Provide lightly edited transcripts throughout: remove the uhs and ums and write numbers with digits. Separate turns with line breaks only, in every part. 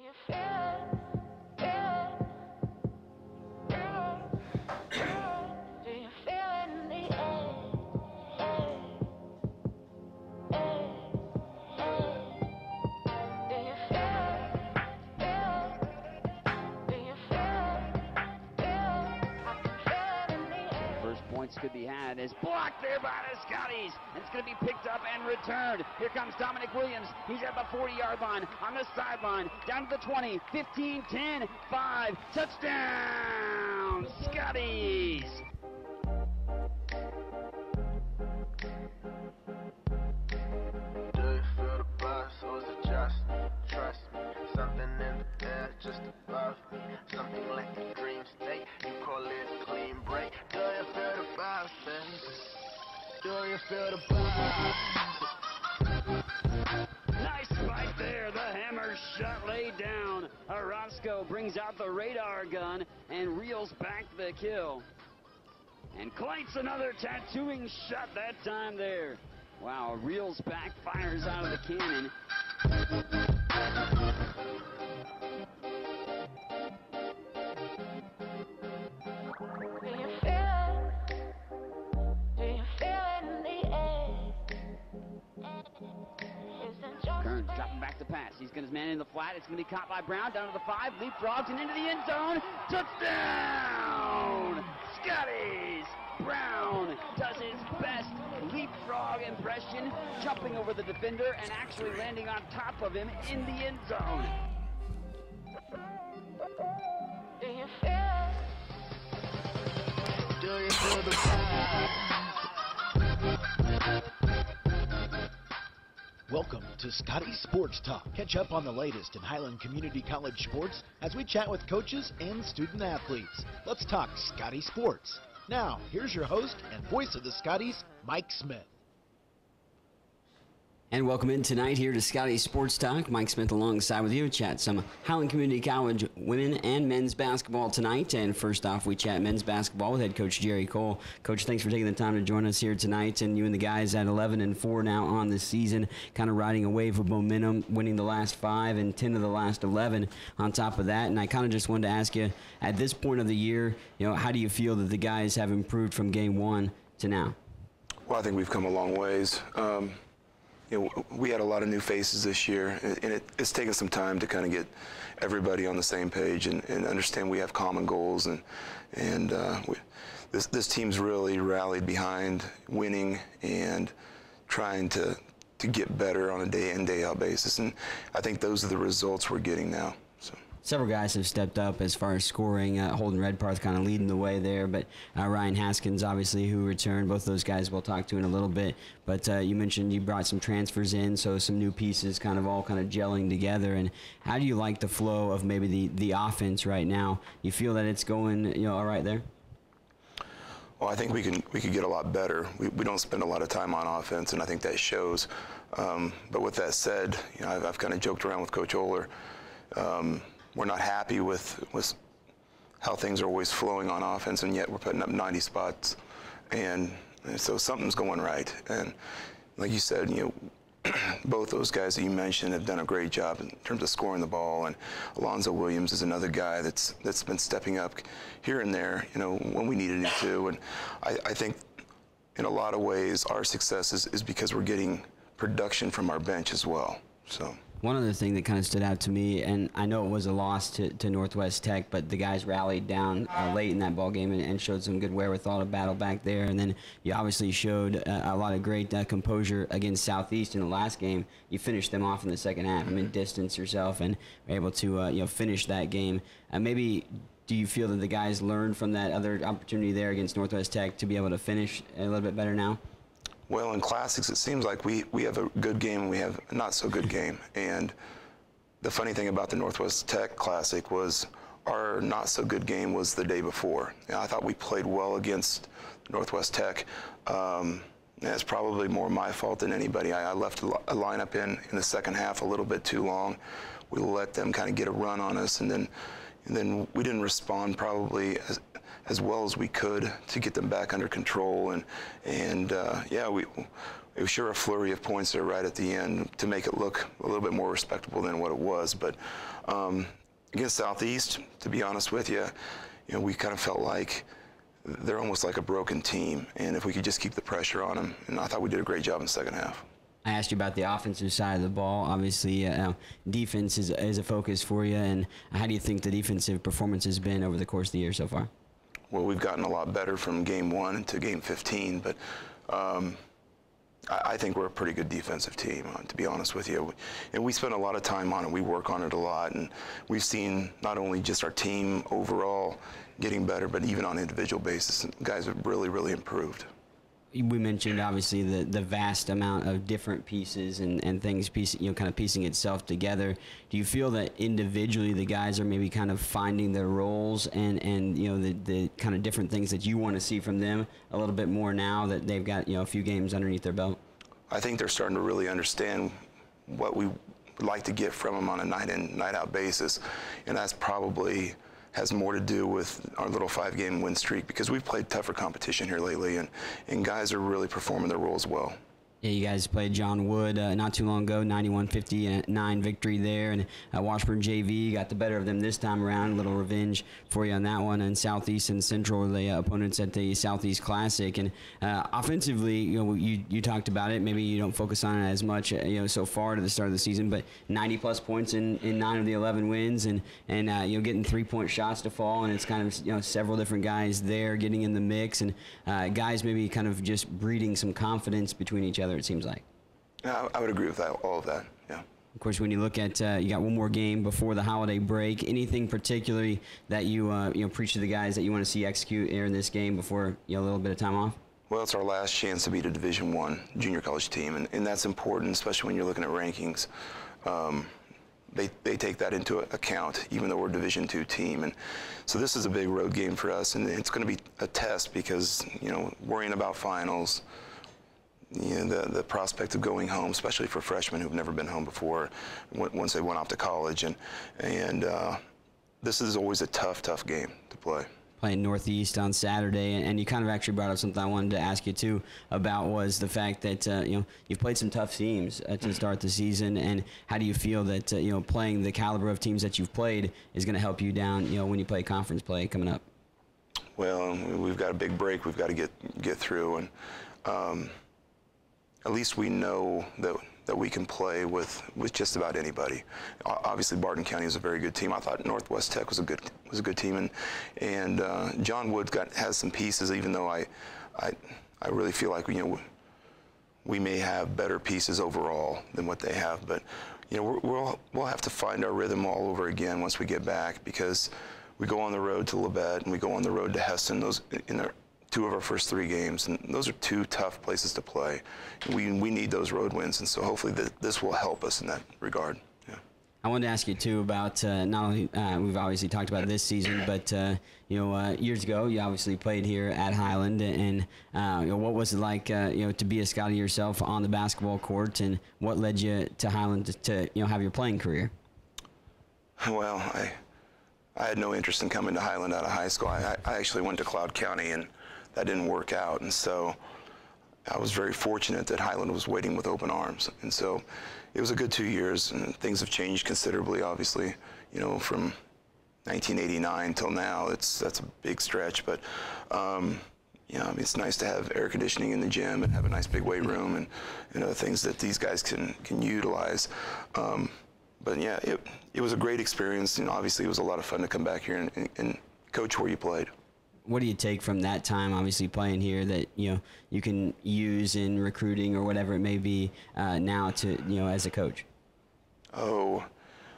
you feel it? Do you feel it in the air? Do you feel it? Do you feel it? I can feel it in the air.
First points could be had is blocked there by the Scotties. It's going to be picked up and returned. Here comes Dominic Williams. He's at the 40-yard line, on the sideline, down to the 20, 15, 10, 5. Touchdown, Scotties!
Do you feel the buzz, or is it just trust me? Something in the air just above me. Something like a dream state. You call it a clean break. Do you feel the buzz, baby? Do you feel the buzz?
Nice fight there. The hammer shot laid down. Orozco brings out the radar gun and reels back the kill. And Clanks another tattooing shot that time there. Wow, reels back, fires out of the cannon.
Do you feel it? Do you feel it in the air? Is it just
Kearns dropping back to pass. He's got his man in the flat. It's going to be caught by Brown down to the 5. Leapfrogs and into the end zone. Touchdown! Scotties! Brown does his best leapfrog impression, jumping over the defender and actually landing on top of him in the end zone.
Do you feel it?
Do you feel the buzz?
Welcome to Scottie Sports Talk. Catch up on the latest in Highland Community College sports as we chat with coaches and student athletes. Let's talk Scottie Sports. Now, here's your host and voice of the Scotties, Mike Smith.
And welcome in tonight here to Scottie Sports Talk. Mike Smith alongside with you. Chat some Highland Community College women and men's basketball tonight. And first off, we chat men's basketball with head coach Jerry Cole. Coach, thanks for taking the time to join us here tonight. And you and the guys at 11-4 now on the season, kind of riding a wave of momentum, winning the last 5 and 10 of the last 11 on top of that. And I kind of just wanted to ask you, at this point of the year, how do you feel that the guys have improved from game 1 to now?
Well, I think we've come a long ways. We had a lot of new faces this year, and it's taken some time to kind of get everybody on the same page and understand we have common goals. This team's really rallied behind winning and trying to get better on a day-in, day-out basis. And I think those are the results we're getting now.
Several guys have stepped up as far as scoring. Holden Redparth kind of leading the way there, but Ryan Haskins, obviously, who returned. Both those guys we'll talk to in a little bit. But you mentioned you brought some transfers in, so some new pieces kind of gelling together. And how do you like the flow of maybe the offense right now? You feel that it's going all right there?
Well, I think we could get a lot better. We don't spend a lot of time on offense, and I think that shows. But with that said, I've kind of joked around with Coach Oler. We're not happy with how things are always flowing on offense, and yet we're putting up 90 spots. And so something's going right. And like you said, both those guys that you mentioned have done a great job in terms of scoring the ball. And Alonzo Williams is another guy that's been stepping up here and there, when we needed him to. And I think in a lot of ways our success is because we're getting production from our bench as well. So.
One other thing that kind of stood out to me, and I know it was a loss to Northwest Tech, but the guys rallied down late in that ball game and showed some good wherewithal to battle back there. And then you obviously showed a lot of great composure against Southeast in the last game. You finished them off in the second half. Distance yourself and were able to finish that game. Maybe do you feel that the guys learned from that other opportunity there against Northwest Tech to be able to finish a little bit better now?
Well, in classics, it seems like we have a good game and we have a not so good game. And the funny thing about the Northwest Tech Classic was our not so good game was the day before. I thought we played well against Northwest Tech. It's probably more my fault than anybody. I left a lineup in the second half a little bit too long. We let them kind of get a run on us, and then we didn't respond probably as well as we could to get them back under control. And yeah, it was sure a flurry of points there right at the end to make it look a little bit more respectable than what it was. But against Southeast, to be honest with you, we kind of felt like they're almost like a broken team, and if we could just keep the pressure on them, and I thought we did a great job in the second half.
I asked you about the offensive side of the ball. Obviously, defense is a focus for you, and how do you think the defensive performance has been over the course of the year so far?
Well, we've gotten a lot better from game 1 to game 15, but I think we're a pretty good defensive team, to be honest with you. And we spend a lot of time on it. We work on it a lot, and we've seen not only just our team overall getting better, but even on an individual basis, guys have really, really improved.
We mentioned obviously the vast amount of different pieces and things kind of piecing itself together. Do you feel that individually the guys are maybe kind of finding their roles and the kind of different things that you want to see from them a little bit more now that they've got a few games underneath their belt?
I think they're starting to really understand what we would like to get from them on a night in, night out basis, and that's probably has more to do with our little 5-game win streak, because we've played tougher competition here lately, and guys are really performing their roles well.
Yeah, you guys played John Wood not too long ago, 91-59 victory there, and Washburn JV got the better of them this time around. A little revenge for you on that one. And Southeast and Central, the opponents at the Southeast Classic. And offensively, you talked about it. Maybe you don't focus on it as much, so far to the start of the season, but 90-plus points in 9 of the 11 wins, and getting 3-point shots to fall, and it's kind of several different guys there getting in the mix, and guys maybe kind of just breeding some confidence between each other, it seems like.
Yeah, I would agree with that, all of that, yeah.
Of course, when you look at, you got one more game before the holiday break, anything particularly that you preach to the guys that you want to see execute here in this game before a little bit of time off?
Well, it's our last chance to beat a Division I junior college team, and that's important, especially when you're looking at rankings. They take that into account, even though we're a Division II team. And so this is a big road game for us, and it's going to be a test because, worrying about finals, the prospect of going home, especially for freshmen who've never been home before, once they went off to college, and this is always a tough game to play.
Playing Northeast on Saturday, and you kind of actually brought up something I wanted to ask you too about, was the fact that you've played some tough teams to start the season, and how do you feel that playing the caliber of teams that you've played is going to help you down when you play conference play coming up?
Well, we've got a big break we've got to get through, and at least we know that we can play with just about anybody. Obviously, Barton County is a very good team. I thought Northwest Tech was a good team, and John Wood has some pieces. Even though I really feel like we may have better pieces overall than what they have, but we'll have to find our rhythm all over again once we get back, because we go on the road to Labette and we go on the road to Heston. Those in our 2 of our first 3 games, and those are 2 tough places to play. We need those road wins, and so hopefully this will help us in that regard. Yeah.
I wanted to ask you too about not only we've obviously talked about this season, but years ago you obviously played here at Highland, and what was it like to be a Scottie yourself on the basketball court, and what led you to Highland to have your playing career?
Well, I had no interest in coming to Highland out of high school. I actually went to Cloud County, and that didn't work out, and so I was very fortunate that Highland was waiting with open arms, and so it was a good 2 years, and things have changed considerably, obviously, from 1989 till now. That's a big stretch, but it's nice to have air conditioning in the gym and have a nice big weight room and other things that these guys can utilize. But yeah, it was a great experience, and obviously it was a lot of fun to come back here and coach where you played.
What do you take from that time, obviously playing here, that you can use in recruiting or whatever it may be now to as a coach?
Oh,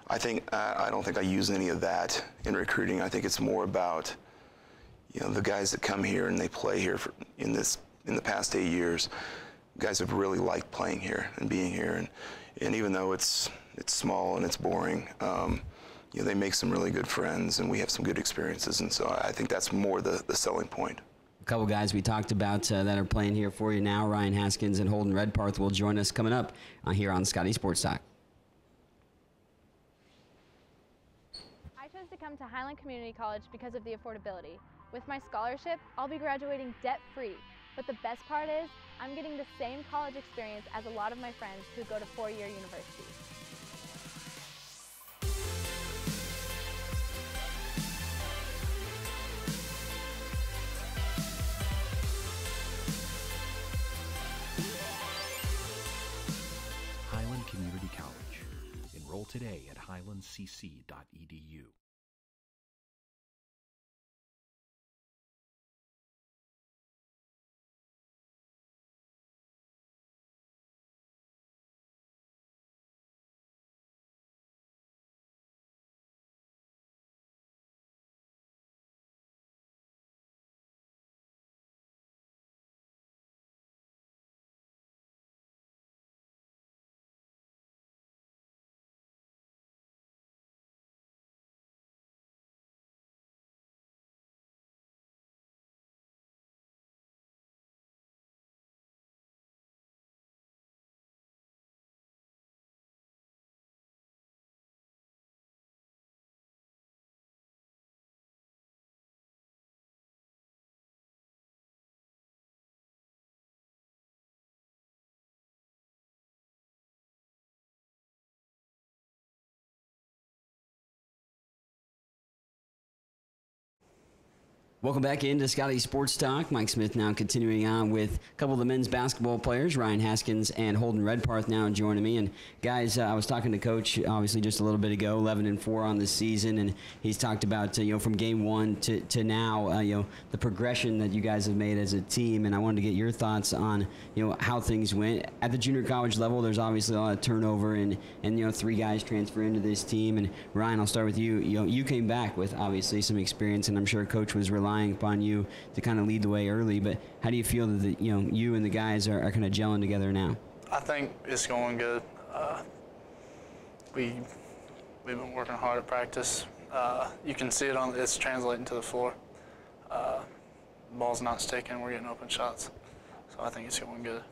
I don't think I use any of that in recruiting. I think it's more about the guys that come here and they play here in the past 8 years. Guys have really liked playing here and being here, and even though it's small and it's boring, they make some really good friends, and we have some good experiences, and so I think that's more the selling point.
A couple guys we talked about that are playing here for you now, Ryan Haskins and Holden Redparth, will join us coming up here on Scottie Sports Talk.
I chose to come to Highland Community College because of the affordability. With my scholarship, I'll be graduating debt-free, but the best part is I'm getting the same college experience as a lot of my friends who go to four-year universities.
Highland Community College. Enroll today at highlandcc.edu.
Welcome back into Scottie Sports Talk. Mike Smith now continuing on with a couple of the men's basketball players, Ryan Haskins and Holden Redparth now joining me. And guys, I was talking to Coach obviously just a little bit ago, 11-4 on the season, and he's talked about from game one to now, the progression that you guys have made as a team. And I wanted to get your thoughts on how things went at the junior college level. There's obviously a lot of turnover, and 3 guys transfer into this team. And Ryan, I'll start with you. You came back with obviously some experience, and I'm sure Coach was relying upon you to kind of lead the way early, but how do you feel that you and the guys are kind of gelling together now?
I think it's going good. We've been working hard at practice. You can see it's translating to the floor. Ball's not sticking. We're getting open shots, so I think it's going good.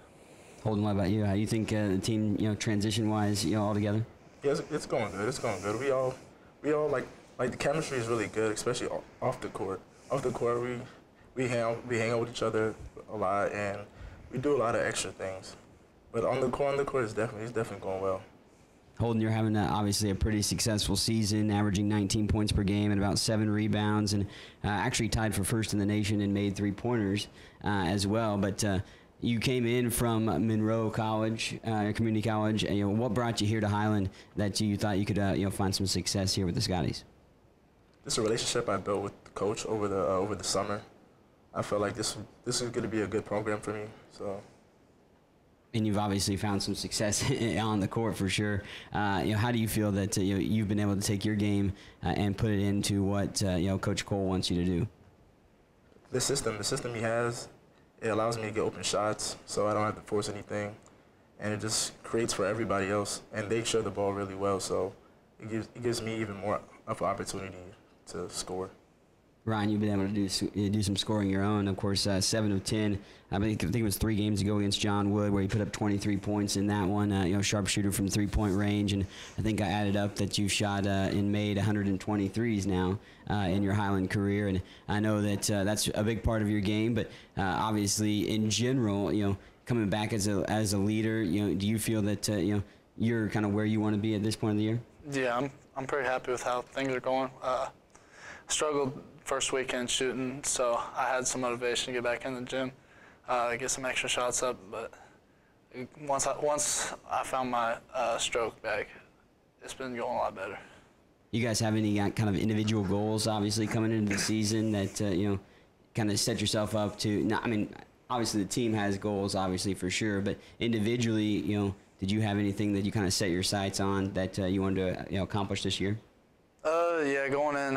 Holden, what about you? How you think the team, transition-wise, all together?
Yeah, it's going good. It's going good. We all like the chemistry is really good, especially off the court. Off the court, we hang out with each other a lot, and we do a lot of extra things. But on the court, it's definitely going well.
Holden, you're having obviously a pretty successful season, averaging 19 points per game and about 7 rebounds, and actually tied for first in the nation and made 3-pointers as well. But you came in from Monroe College, community college. And, what brought you here to Highland that you thought you could find some success here with the Scotties?
This is a relationship I built with the coach over the summer. I felt like this is going to be a good program for me. So.
And you've obviously found some success on the court for sure. How do you feel that you've been able to take your game and put it into what Coach Cole wants you to do?
The system he has, it allows me to get open shots, so I don't have to force anything, and it just creates for everybody else. And they share the ball really well, so it gives me even more of an opportunity to score.
Ryan, you've been able to do some scoring your own. Of course, 7 of 10. I think it was 3 games ago against John Wood where you put up 23 points in that one. Sharpshooter from 3-point range, and I think I added up that you've shot and made 123s now in your Highland career. And I know that that's a big part of your game, but obviously in general, coming back as a leader, do you feel that you're kind of where you want to be at this point of the year?
Yeah, I'm pretty happy with how things are going. Struggled first weekend shooting, so I had some motivation to get back in the gym, get some extra shots up. But once I found my stroke back, it's been going a lot better. You
guys have any kind of individual goals, obviously, coming into the season that kind of set yourself up to? Obviously the team has goals, obviously for sure, but individually, did you have anything that you kind of set your sights on that you wanted to accomplish this year?
Yeah, going in,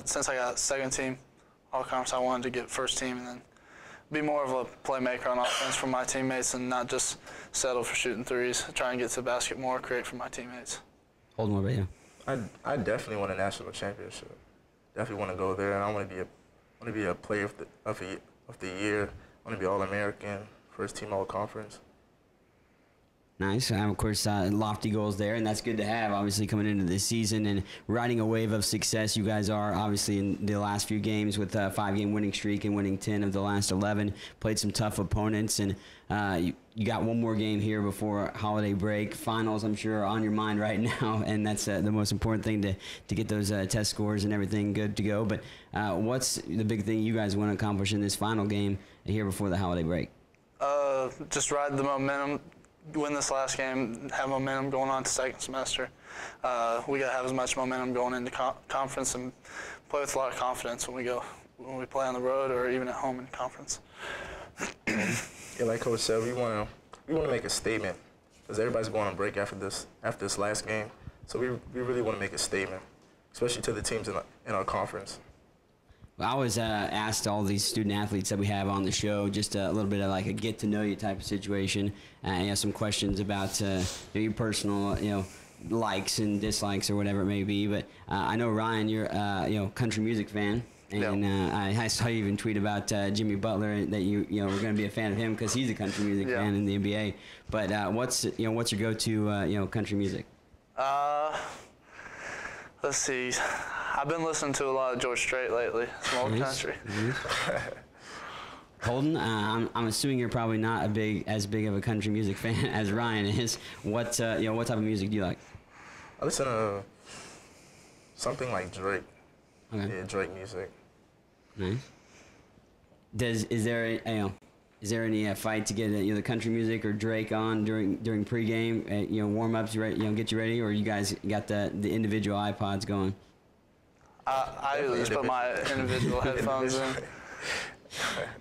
since I got second team all conference, I wanted to get first team and then be more of a playmaker on offense for my teammates and not just settle for shooting threes. Try and get to the basket more, create for my teammates.
Holden, what about you?
I definitely want a national championship. Definitely want to go there, and I want to be a player of the year. I want to be All-American, first team All Conference.
Nice. Of course, lofty goals there, and that's good to have, obviously, coming into this season and riding a wave of success. You guys are, obviously, in the last few games with a 5-game winning streak and winning 10 of the last 11. Played some tough opponents, and you got one more game here before holiday break. Finals, I'm sure, are on your mind right now, and that's the most important thing to get those test scores and everything good to go. But what's the big thing you guys want to accomplish in this final game here before the holiday break?
Just ride the momentum. Win this last game, have momentum going on to second semester. We got to have as much momentum going into conference and play with a lot of confidence when we play on the road or even at home in conference.
Yeah, like Coach said, we want to make a statement because everybody's going on break after this last game. So we really want to make a statement, especially to the teams in our conference.
I always asked all these student athletes that we have on the show just a little bit of like a get to know you type of situation. And some questions about your personal, likes and dislikes or whatever it may be. But I know Ryan, you're country music fan, and I saw you even tweet about Jimmy Butler that you were going to be a fan of him because he's a country music fan in the NBA. But what's your go-to country music?
Let's see. I've been listening to a lot of George Strait lately. Some old country.
Holden, I'm assuming you're probably not as big of a country music fan as Ryan is. What type of music do you like?
I listen to something like Drake.
Okay.
Yeah, Drake music.
Nice. Is there any fight to get the country music or Drake on during pregame? Warm ups, get you ready, or you guys got the individual iPods going?
I just put my individual headphones in.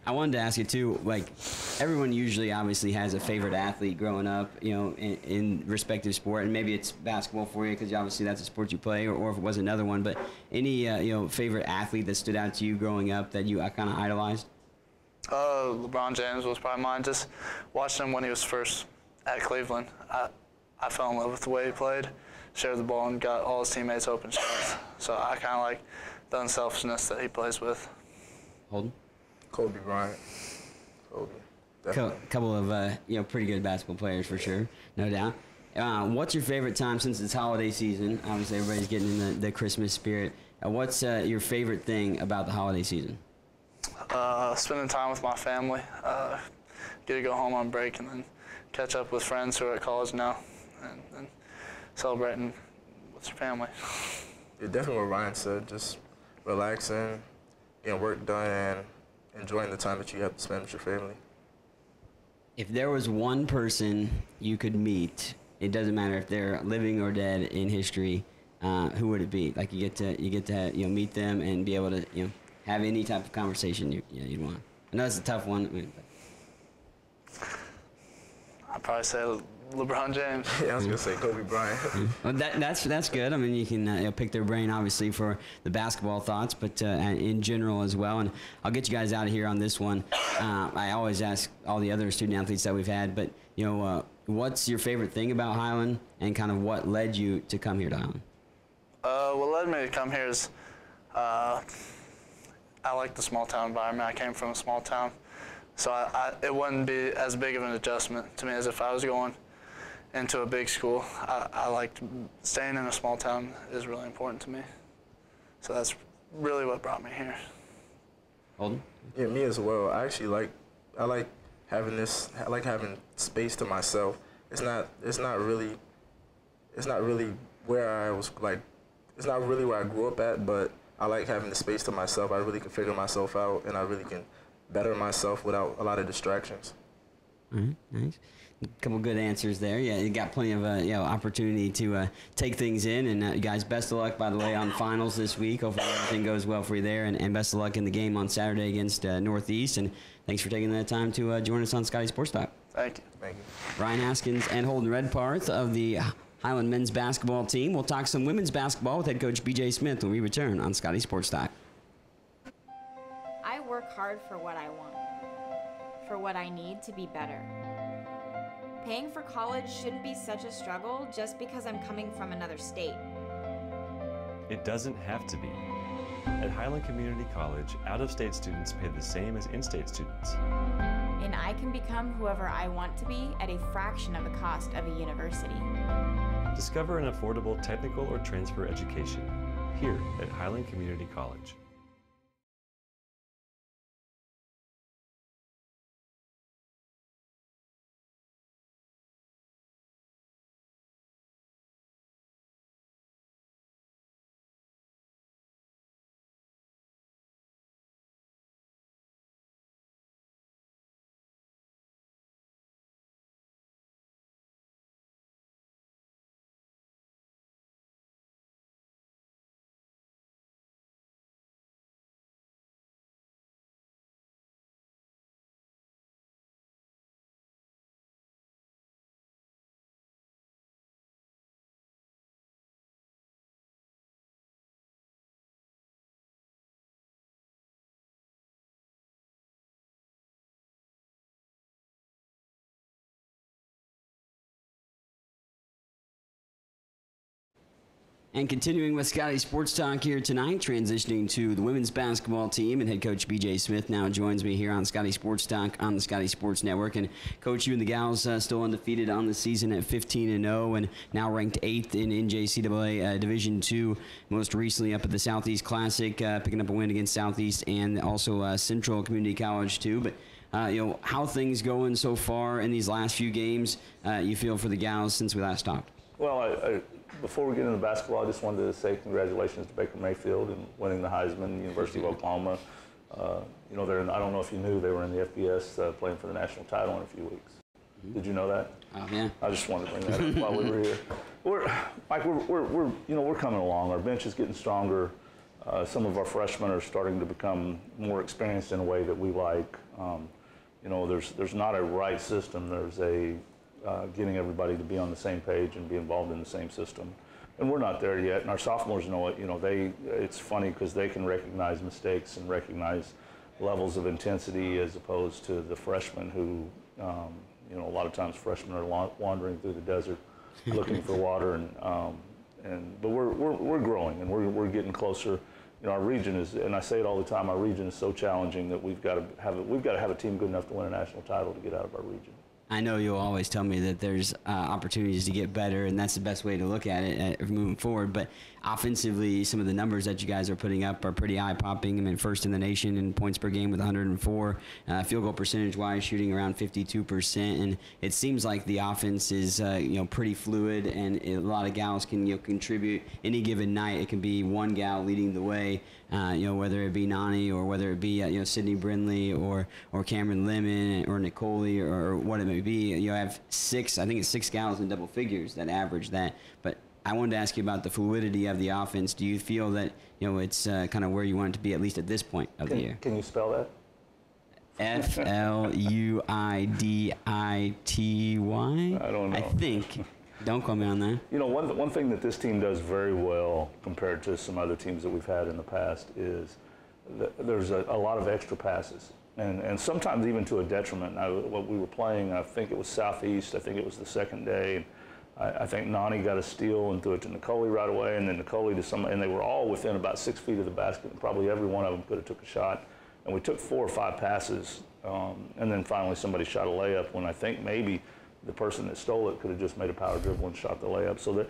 I wanted to ask you too. Like, everyone usually obviously has a favorite athlete growing up, in respective sport, and maybe it's basketball for you because obviously that's a sport you play, or if it was another one. But any favorite athlete that stood out to you growing up that you kind of idolized?
LeBron James was probably mine. Just watching him when he was first at Cleveland, I fell in love with the way he played, shared the ball, and got all his teammates open shots. So I kind of like the unselfishness that he plays with.
Holden?
Kobe Bryant. Kobe.
Couple of pretty good basketball players for sure, no doubt. What's your favorite time since it's holiday season? Obviously, everybody's getting in the Christmas spirit. What's your favorite thing about the holiday season?
Spending time with my family. Get to go home on break and then catch up with friends who are at college now, and celebrating with your family.
Yeah, definitely what Ryan said. Just relaxing, getting work done, and enjoying the time that you have to spend with your family.
If there was one person you could meet, it doesn't matter if they're living or dead in history, who would it be? Like you get to meet them and be able to have any type of conversation you'd want. I know it's a tough one.
I'd probably say LeBron James.
Yeah, I was gonna say Kobe Bryant.
Well, that's good. I mean, you can pick their brain obviously for the basketball thoughts, but in general as well. And I'll get you guys out of here on this one. I always ask all the other student athletes that we've had, but what's your favorite thing about Highland, and kind of what led you to come here to Highland?
What led me to come here is I like the small town environment. I came from a small town, so it wouldn't be as big of an adjustment to me as if I was going into a big school. I liked staying in a small town is really important to me. So that's really what brought me here.
Holden?
Yeah, me as well. I like having space to myself. It's not really where I was like, it's not really where I grew up at, but I like having the space to myself. I really can figure myself out, and I really can better myself without a lot of distractions.
All right, nice. A couple good answers there. Yeah, you got plenty of opportunity to take things in. And you guys, best of luck, by the way, on finals this week. Hopefully everything goes well for you there. And best of luck in the game on Saturday against Northeast. And thanks for taking the time to join us on Scottie Sports Talk.
Thank you.
Thank you.
Ryan Haskins and Holden Redparth of the Highland men's basketball team. We'll talk some women's basketball with head coach B.J. Smith when we return on Scottie Sports Talk.
I work hard for what I want, for what I need to be better. Paying for college shouldn't be such a struggle just because I'm coming from another state.
It doesn't have to be. At Highland Community College, out-of-state students pay the same as in-state students.
and I can become whoever I want to be at a fraction of the cost of a university.
Discover an affordable technical or transfer education here at Highland Community College.
And continuing with Scottie Sports Talk here tonight, transitioning to the women's basketball team, and head coach B.J. Smith now joins me here on Scottie Sports Talk on the Scottie Sports Network. And coach, you and the gals still undefeated on the season at 15-0, and now ranked 8th in NJCAA Division II. Most recently up at the Southeast Classic, picking up a win against Southeast and also Central Community College too. But how things going so far in these last few games? You feel for the gals since we last talked?
Well, before we get into basketball, I just wanted to say congratulations to Baker Mayfield and winning the Heisman, University of Oklahoma. They're I don't know if you knew they were in the FBS playing for the national title in a few weeks. Did you know that?
Oh, yeah.
I just wanted to bring that up while we were here. We're coming along. Our bench is getting stronger. Some of our freshmen are starting to become more experienced in a way that we like. There's not a right system. There's a getting everybody to be on the same page and be involved in the same system. And we're not there yet, and our sophomores know it. It's funny because they can recognize mistakes and recognize levels of intensity as opposed to the freshmen who, a lot of times freshmen are wandering through the desert looking for water, but we're growing and we're getting closer. Our region is, and I say it all the time, our region is so challenging that we've got to have a team good enough to win a national title to get out of our region.
I know you'll always tell me that there's opportunities to get better, and that's the best way to look at it moving forward. But offensively, some of the numbers that you guys are putting up are pretty eye-popping. I mean, first in the nation in points per game with 104. Field goal percentage-wise, shooting around 52%. And it seems like the offense is, pretty fluid, and a lot of gals can contribute. Any given night, it can be one gal leading the way, whether it be Nani or whether it be, Sydney Brindley or Cameron Lemon or Nicole or what it may be. You have six gals in double figures that average that. But I wanted to ask you about the fluidity of the offense. Do you feel that it's kind of where you want it to be, at least at this point of the year?
Can you spell that?
Fluidity. I don't know. I think. Don't quote me on that.
One thing that this team does very well compared to some other teams that we've had in the past is there's a lot of extra passes. And sometimes even to a detriment. What we were playing, I think it was Southeast. I think it was the second day. I think Nani got a steal and threw it to Nicole right away, and then Nicole to somebody, and they were all within about 6 feet of the basket. And probably every one of them could have took a shot. And we took 4 or 5 passes, and then finally somebody shot a layup when I think maybe the person that stole it could have just made a power dribble and shot the layup. So that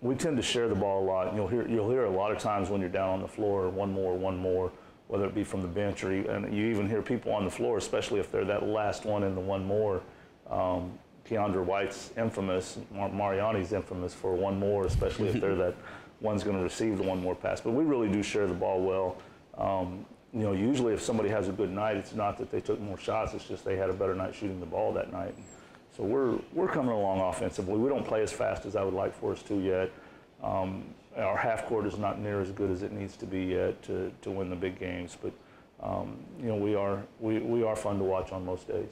we tend to share the ball a lot. You'll hear a lot of times when you're down on the floor, one more. Whether it be from the bench or and you even hear people on the floor, especially if they're that last one in the one more. Keandra White's infamous, Mariani's infamous for one more, especially if they're that one's going to receive the one more pass. But we really do share the ball well. Usually if somebody has a good night, it's not that they took more shots, it's just they had a better night shooting the ball that night. So we're coming along offensively. We don't play as fast as I would like for us to yet. Our half court is not near as good as it needs to be yet to win the big games, but we are fun to watch on most days.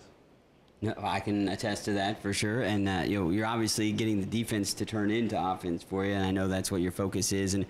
No, I can attest to that for sure, and you're obviously getting the defense to turn into offense for you, and I know that's what your focus is. And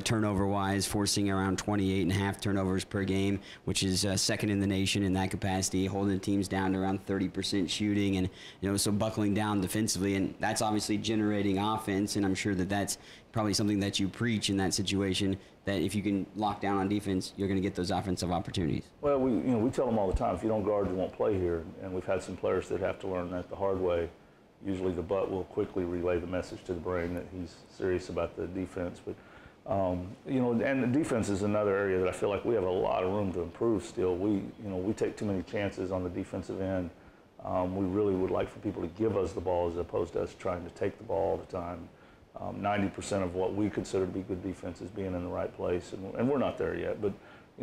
turnover-wise, forcing around 28.5 turnovers per game, which is second in the nation in that capacity, holding teams down to around 30% shooting, and so buckling down defensively, and that's obviously generating offense, and I'm sure that that's probably something that you preach in that situation, that if you can lock down on defense, you're going to get those offensive opportunities.
Well, we tell them all the time, if you don't guard, you won't play here. And we've had some players that have to learn that the hard way. Usually the butt will quickly relay the message to the brain that he's serious about the defense. But, and the defense is another area that I feel like we have a lot of room to improve still. We take too many chances on the defensive end. We really would like for people to give us the ball as opposed to us trying to take the ball all the time. 90% of what we consider to be good defense is being in the right place, and we're not there yet. But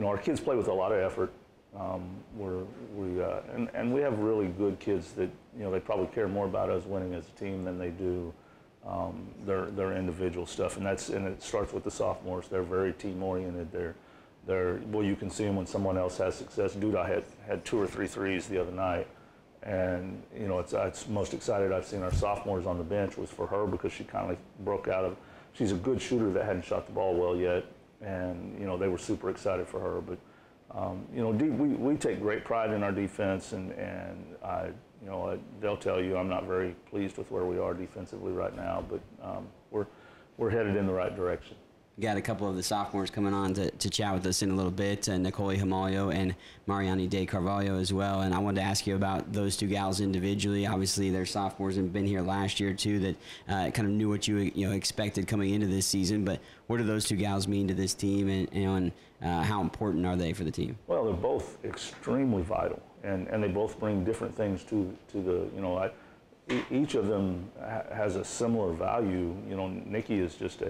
our kids play with a lot of effort. We have really good kids that they probably care more about us winning as a team than they do their individual stuff, and it starts with the sophomores. They're very team oriented. You can see them when someone else has success. Duda had 2 or 3 threes the other night. And, it's most excited I've seen our sophomores on the bench was for her, because she kind of broke out of, she's a good shooter that hadn't shot the ball well yet. And, they were super excited for her. But, we take great pride in our defense, and they'll tell you I'm not very pleased with where we are defensively right now, but we're headed in the right direction.
We got a couple of the sophomores coming on to chat with us in a little bit, Nicole Himalio and Mariani De Carvalho as well. And I wanted to ask you about those 2 gals individually. Obviously, they're sophomores and been here last year too, that kind of knew what you expected coming into this season. But what do those 2 gals mean to this team, and how important are they for the team?
Well, they're both extremely vital, and they both bring different things to the each of them has a similar value. Nikki is just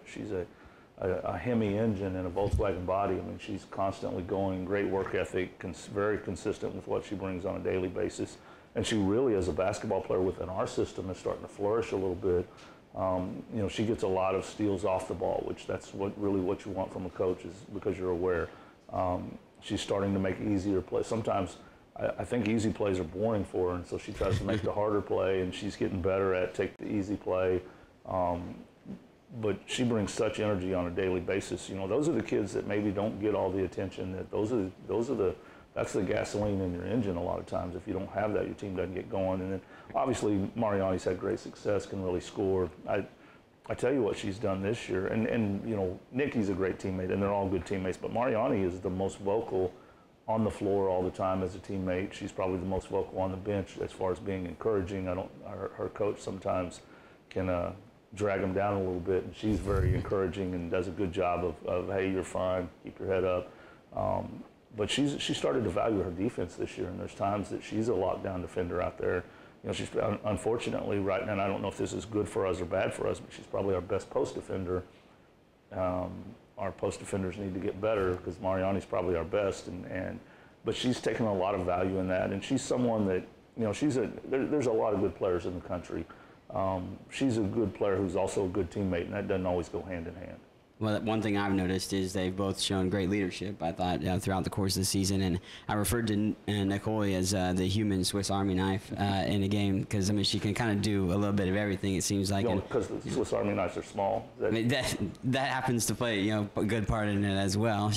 she's a Hemi engine in a Volkswagen body. I mean, she's constantly going, great work ethic, very consistent with what she brings on a daily basis. And she really, as a basketball player within our system, is starting to flourish a little bit. She gets a lot of steals off the ball, which that's really what you want from a coach, is because you're aware. She's starting to make easier plays. Sometimes I think easy plays are boring for her, and so she tries to make the harder play, and she's getting better at take the easy play. But she brings such energy on a daily basis. Those are the kids that maybe don't get all the attention. That's the gasoline in your engine a lot of times. If you don't have that, your team doesn't get going. And then obviously Mariani's had great success, can really score. I tell you what she's done this year, and Nikki's a great teammate, and they're all good teammates. But Mariani is the most vocal on the floor all the time as a teammate. She's probably the most vocal on the bench as far as being encouraging. Her coach sometimes can drag them down a little bit, and she's very encouraging and does a good job of hey, you're fine, keep your head up. But she started to value her defense this year, and there's times that she's a lockdown defender out there. She's unfortunately right now, and I don't know if this is good for us or bad for us, but she's probably our best post defender. Our post defenders need to get better, because Mariani's probably our best, but she's taken a lot of value in that, and she's someone that there's a lot of good players in the country. She's a good player who's also a good teammate, and that doesn't always go hand in hand.
Well, one thing I've noticed is they've both shown great leadership, I thought, throughout the course of the season. And I referred to Nicole as the human Swiss Army knife in a game, because, I mean, she can kind of do a little bit of everything, it seems like.
Because the Swiss Army knives are small?
That happens to play, a good part in it as well.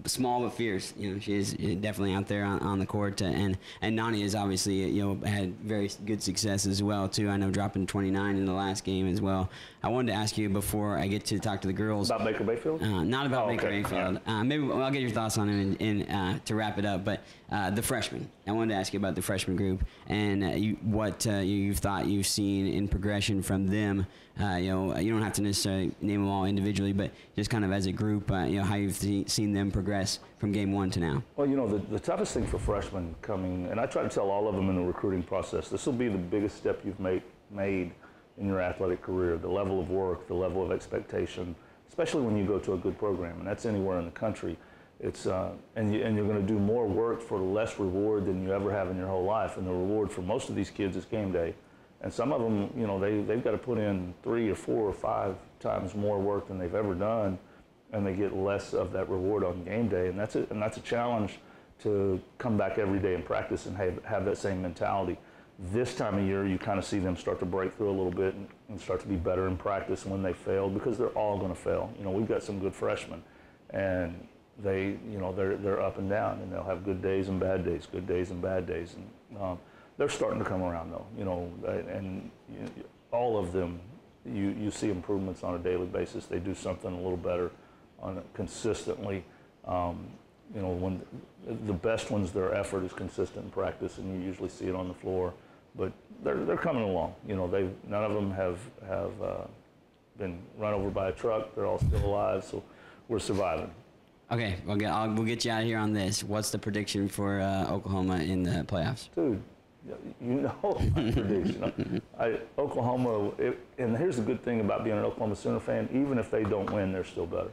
Small but fierce. She is definitely out there on the court. And Nani has obviously, had very good success as well, too. I know dropping 29 in the last game as well. I wanted to ask you before I get to talk to the girls.
About Baker Mayfield?
Not about Baker Mayfield. Maybe I'll get your thoughts on him to wrap it up. But the freshmen. I wanted to ask you about the freshman group and what you've thought you've seen in progression from them. You don't have to necessarily name them all individually, but just kind of as a group, how you've seen them progress from game 1 to now.
Well, the toughest thing for freshmen coming, and I try to tell all of them in the recruiting process, this will be the biggest step you've made in your athletic career, the level of work, the level of expectation, especially when you go to a good program, and that's anywhere in the country. It's and you're going to do more work for less reward than you ever have in your whole life, and the reward for most of these kids is game day. And some of them, they've got to put in 3 or 4 or 5 times more work than they've ever done, and they get less of that reward on game day. And that's a challenge to come back every day and practice and have that same mentality. This time of year, you kind of see them start to break through a little bit and start to be better in practice when they fail, because they're all going to fail. We've got some good freshmen, and they're up and down, and they'll have good days and bad days, good days and bad days. And they're starting to come around, though, and all of them, you see improvements on a daily basis. They do something a little better consistently. You know, when the best ones, their effort is consistent in practice, and you usually see it on the floor. But they're coming along. You know, none of them have been run over by a truck. They're all still alive, so we're surviving.
Okay, we'll get you out of here on this. What's the prediction for Oklahoma in the playoffs?
Dude, you know my prediction. Oklahoma, and here's the good thing about being an Oklahoma Sooner fan, even if they don't win, they're still better.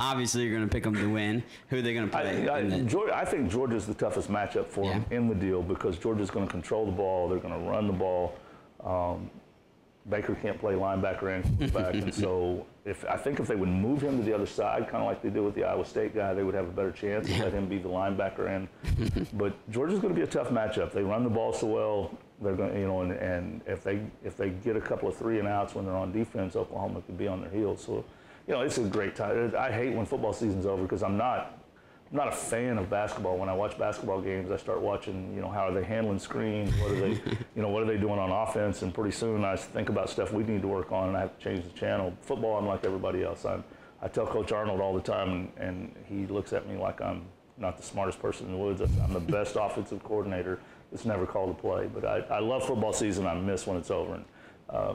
Obviously, you're going to pick them to win. Who are they going to play?
I think Georgia's the toughest matchup for them in the deal because Georgia's going to control the ball. They're going to run the ball. Baker can't play linebacker and quarterback, and so I think if they would move him to the other side, kind of like they did with the Iowa State guy, they would have a better chance to let him be the linebacker end. But Georgia's going to be a tough matchup. They run the ball so well. They're going, you know, and if they get a couple of 3-and-outs when they're on defense, Oklahoma could be on their heels. So, you know, it's a great time. I hate when football season's over because I'm not a fan of basketball. When I watch basketball games, I start watching, you know, how are they handling screens? What are they, you know, what are they doing on offense? And pretty soon I think about stuff we need to work on, and I have to change the channel. Football, I'm like everybody else. I tell Coach Arnold all the time, and he looks at me like I'm not the smartest person in the woods. I'm the best offensive coordinator that's never called a play. But I love football season. I miss when it's over. And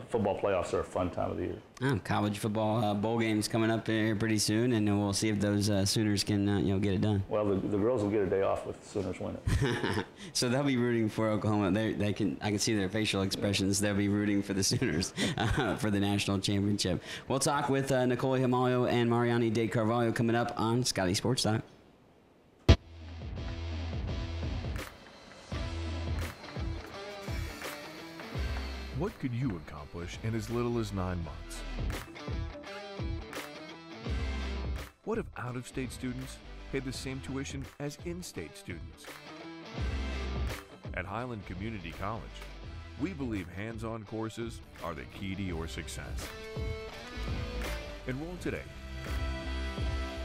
football playoffs are a fun time of the year.
College football bowl games coming up here pretty soon, and we'll see if those Sooners can you know, get it done.
Well, the girls will get a day off if the Sooners win it.
So they'll be rooting for Oklahoma. I can see their facial expressions. They'll be rooting for the Sooners for the national championship. We'll talk with Nicole Himalio and Mariani De Carvalho coming up on Scottie Sports Talk.
What could you accomplish in as little as 9 months? What if out-of-state students paid the same tuition as in-state students? At Highland Community College, we believe hands-on courses are the key to your success. Enroll today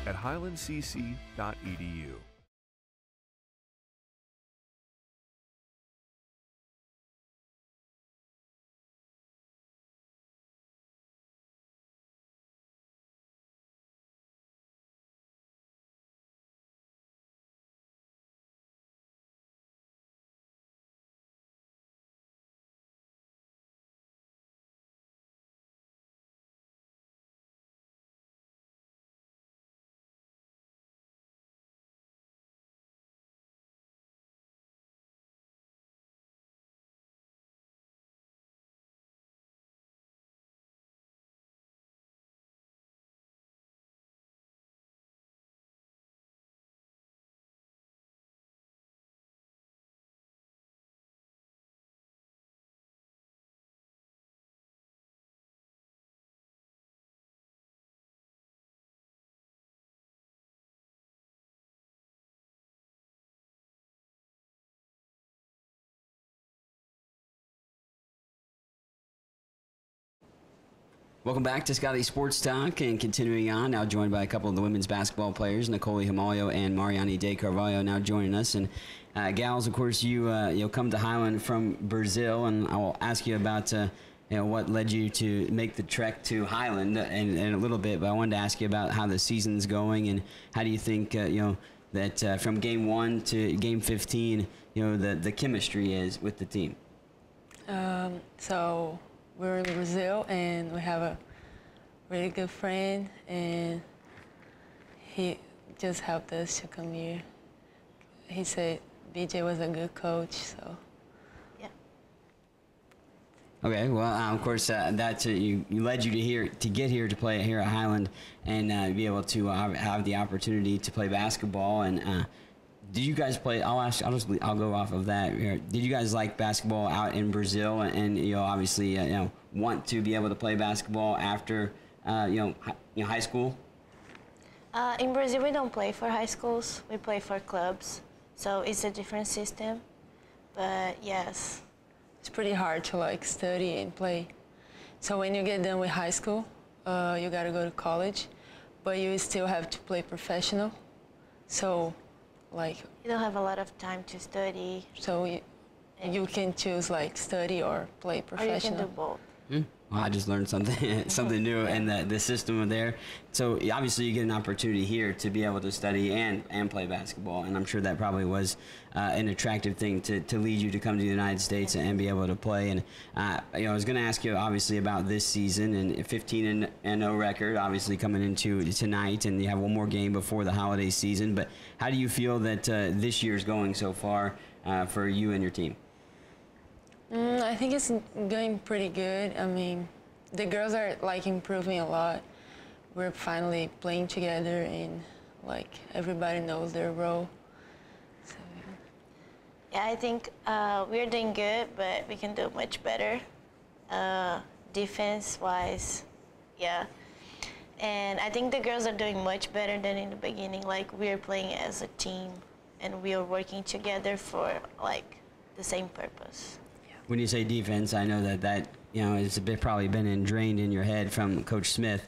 at highlandcc.edu.
Welcome back to Scottie Sports Talk, and continuing on, now joined by a couple of the women's basketball players, Nicole Himalio and Mariani De Carvalho, now joining us. And gals, of course, you'll come to Highland from Brazil, and I will ask you about you know, what led you to make the trek to Highland in a little bit. But I wanted to ask you about how the season's going, and how do you think you know, that from game 1 to game 15, you know, the chemistry is with the team.
So we're in Brazil, and we have a really good friend, and he just helped us to come here. He said BJ was a good coach, so yeah.
Okay, well, of course, that you led you to get here to play here at Highland, and be able to have the opportunity to play basketball. And did you guys play? I'll go off of that. Did you guys like basketball out in Brazil, and you know, obviously, you know, want to be able to play basketball after you know, high school?
In Brazil, we don't play for high schools. We play for clubs, so it's a different system. But yes,
it's pretty hard to like study and play. So when you get done with high school, you gotta go to college, but you still have to play professional. So, like,
you don't have a lot of time to study.
So, You can choose like study or play
Or
professional.
you can do both.
Well, I just learned something something new in the system there. So obviously you get an opportunity here to be able to study and play basketball, and I'm sure that probably was an attractive thing to lead you to come to the United States and be able to play. And I was going to ask you obviously about this season and 15-0 record, obviously coming into tonight, and you have one more game before the holiday season. But how do you feel that this year's going so far for you and your team?
I think it's going pretty good. I mean, the girls are like improving a lot. We're finally playing together, and like everybody knows their role. So,
Yeah, I think we're doing good, but we can do much better. Defense-wise, yeah. And I think the girls are doing much better than in the beginning. Like, we're playing as a team, and we are working together for like the same purpose.
When you say defense, I know that it's probably been ingrained in your head from Coach Smith,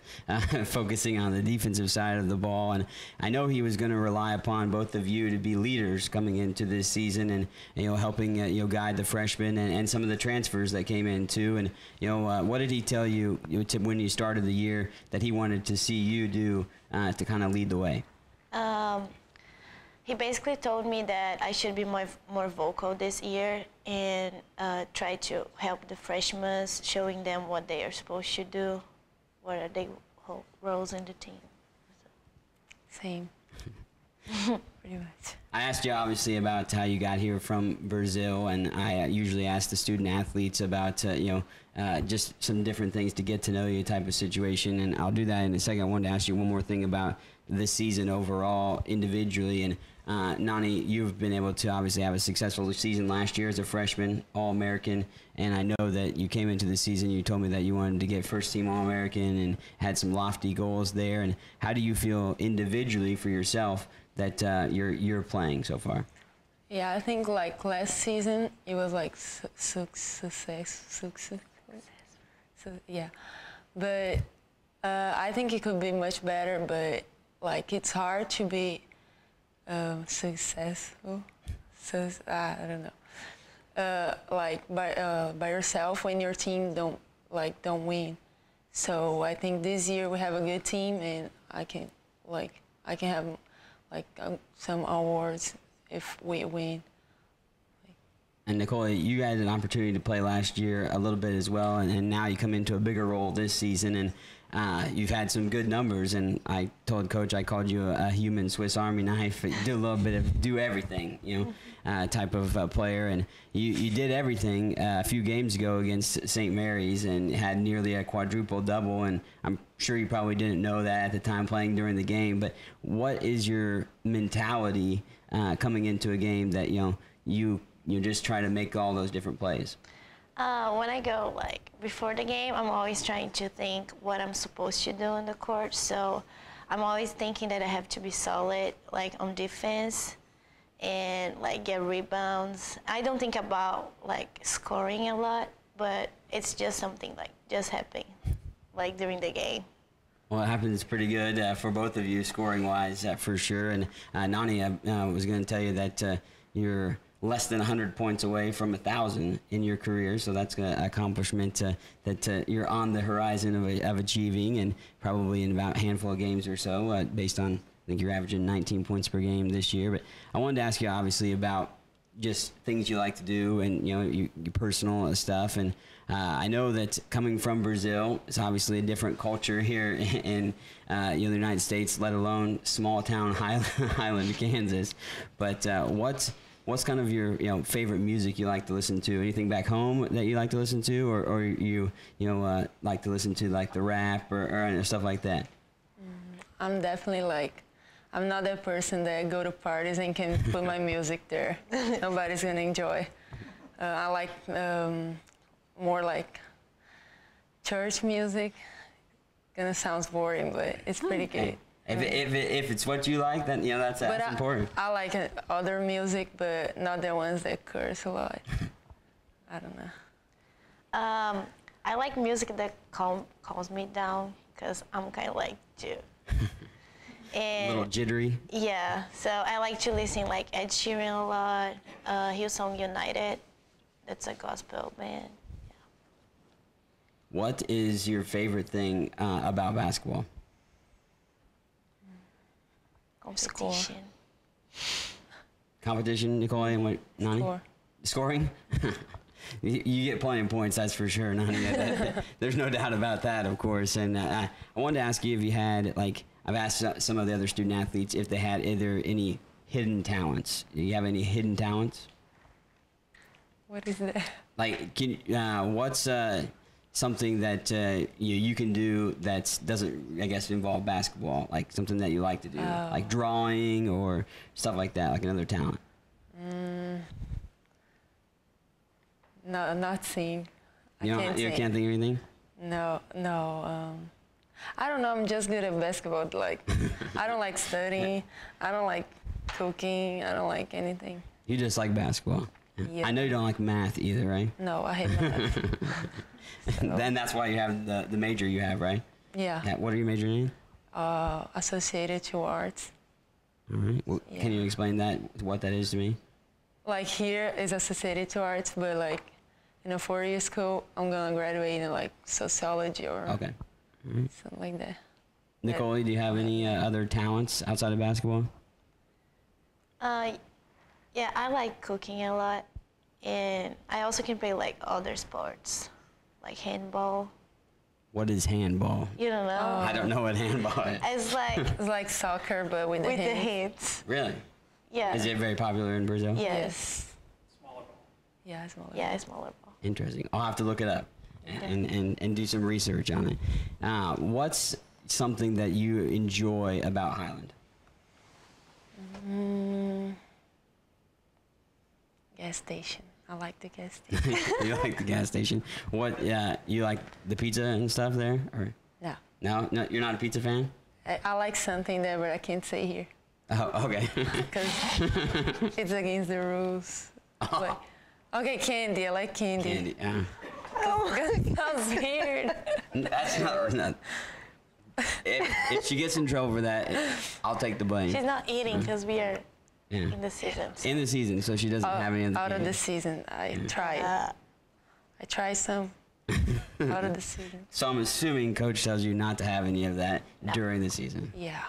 focusing on the defensive side of the ball. And I know he was going to rely upon both of you to be leaders coming into this season, and helping guide the freshmen and some of the transfers that came in too. And what did he tell you, when you started the year that he wanted to see you do to kind of lead the way?
He basically told me that I should be more vocal this year and try to help the freshmen, showing them what they are supposed to do, what are their roles in the team.
Same. Pretty much.
I asked you obviously about how you got here from Brazil, and I usually ask the student athletes about just some different things to get to know you type of situation, and I'll do that in a second. I wanted to ask you one more thing about this season overall individually. And Nani, you've been able to obviously have a successful season last year as a freshman, All-American, and I know that you came into the season, you told me that you wanted to get first-team All-American and had some lofty goals there. And how do you feel individually for yourself that you're playing so far?
Yeah, I think like last season it was like success. So yeah, but I think it could be much better. But like it's hard to be successful. So I don't know. Like by yourself when your team don't win. So I think this year we have a good team, and I can have some awards if we win.
And Nicole, you had an opportunity to play last year a little bit as well, and now you come into a bigger role this season, and you've had some good numbers. And I told Coach I called you a human Swiss Army knife. You do a little bit of do everything, type of player. And you did everything a few games ago against St. Mary's and had nearly a quadruple double. And I'm sure you probably didn't know that at the time playing during the game. But what is your mentality coming into a game that you just try to make all those different plays?
When I go before the game, I'm always trying to think what I'm supposed to do on the court. So I'm always thinking that I have to be solid, on defense, and get rebounds. I don't think about scoring a lot, but it's just something just happening during the game.
Well, it happens pretty good for both of you scoring-wise, for sure. And Nani, I was going to tell you that you're less than 100 points away from 1,000 in your career, so that's an accomplishment that you're on the horizon of achieving, and probably in about a handful of games or so, based on, I think you're averaging 19 points per game this year. But I wanted to ask you, obviously, about just things you like to do and your personal stuff. And I know that coming from Brazil, it's obviously a different culture here in the United States, let alone small town Highland, Kansas. But what's kind of your favorite music you like to listen to? Anything back home that you like to listen to, or you like to listen to the rap or stuff like that?
I'm definitely I'm not that person that go to parties and can put my music there. Nobody's gonna enjoy. I like more church music. Gonna sound boring, but it's pretty good.
If it's what you like, then that's important.
I like other music, but not the ones that curse a lot. I don't know.
I like music that calms me down, because I'm kind of too.
A little jittery.
Yeah, so I like to listen Ed Sheeran a lot, Hillsong United. that's a gospel band.
What is your favorite thing about basketball?
Competition.
Competition, Nicole, and what, Nani? Scoring? You get plenty of points, that's for sure, Nani. There's no doubt about that, of course. And I wanted to ask you if you had, like, I've asked some of the other student athletes if they had either any hidden talents. Do you have any hidden talents?
What is that?
Like, what's something that you can do that doesn't, I guess, involve basketball? Like something that you like to do, like drawing or stuff like that, like another talent.
No, not sing.
You can't think of anything?
No. I don't know. I'm just good at basketball. Like, I don't like studying. I don't like cooking. I don't like anything.
You just like basketball.
Yeah.
I know you don't like math either, right?
No, I hate math.
Then that's why you have the major you have, right?
Yeah.
What are you majoring in?
Associated to arts.
All right. Well, can you explain what that is to me?
Like here is associated to arts, but like in a 4-year school, I'm gonna graduate in like sociology or something like that.
Nicole, do you have any other talents outside of basketball?
Yeah, I like cooking a lot, and I also can play like other sports, like handball.
What is handball?
You don't know?
I don't know what handball is.
It's like
soccer, but with the hands.
Really?
Yeah.
Is it very popular in Brazil?
Yes.
Yeah, smaller.
Yeah, smaller ball.
Interesting. I'll have to look it up and do some research on it. What's something that you enjoy about Highland?
Gas station. I like the gas station.
You like the gas station? What? You like the pizza and stuff there? Or
No.
No, you're not a pizza fan?
I like something there, but I can't say here.
Oh, okay.
Because it's against the rules. But, okay, candy. I like candy.
Candy, yeah.
It sounds weird.
That's not. If she gets in trouble for that, I''ll take the blame.
She's not eating because we are in the season.
In the season, so she doesn't have any of the
Out of the season, I tried. I tried some out of the season.
So I'm assuming Coach tells you not to have any of that during the season.
Yeah.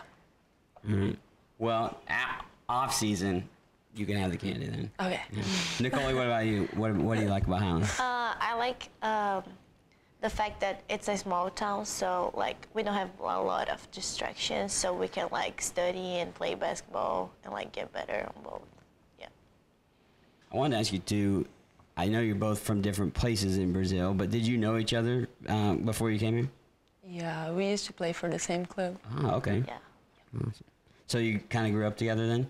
All right. Well, off season, you can have the candy then.
Okay.
Yeah. Nicole, what about you? What do you like about Highland?
I like the fact that it's a small town, so like we don't have a lot of distractions, so we can like study and play basketball and like get better on both. Yeah.
I wanted to ask you too. I know you're both from different places in Brazil, but did you know each other before you came here?
Yeah, we used to play for the same club.
Oh, okay.
Yeah.
Awesome. So you kind of grew up together then?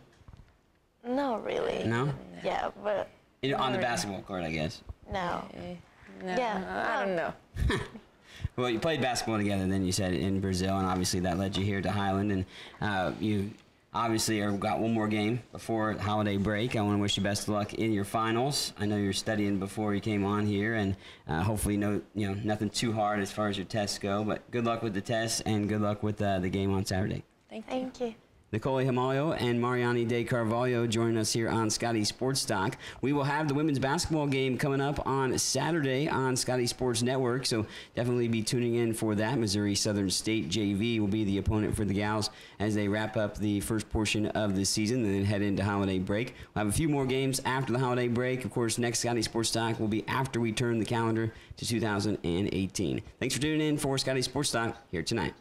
No, really.
No?
Yeah, but
On the basketball court, I guess.
no.
No,
Yeah.
I don't know.
Well, you played basketball together then, you said, in Brazil, and obviously that led you here to Highland. And you obviously got one more game before holiday break. I want to wish you best of luck in your finals. I know you're studying before you came on here, and hopefully nothing too hard as far as your tests go. But good luck with the tests, and good luck with the game on Saturday.
Thank you.
Nicole Himalio and Mariani De Carvalho join us here on Scottie Sports Talk. We will have the women's basketball game coming up on Saturday on Scottie Sports Network, so definitely be tuning in for that. Missouri Southern State JV will be the opponent for the gals as they wrap up the first portion of the season and then head into holiday break. We'll have a few more games after the holiday break. Of course, next Scottie Sports Talk will be after we turn the calendar to 2018. Thanks for tuning in for Scottie Sports Talk here tonight.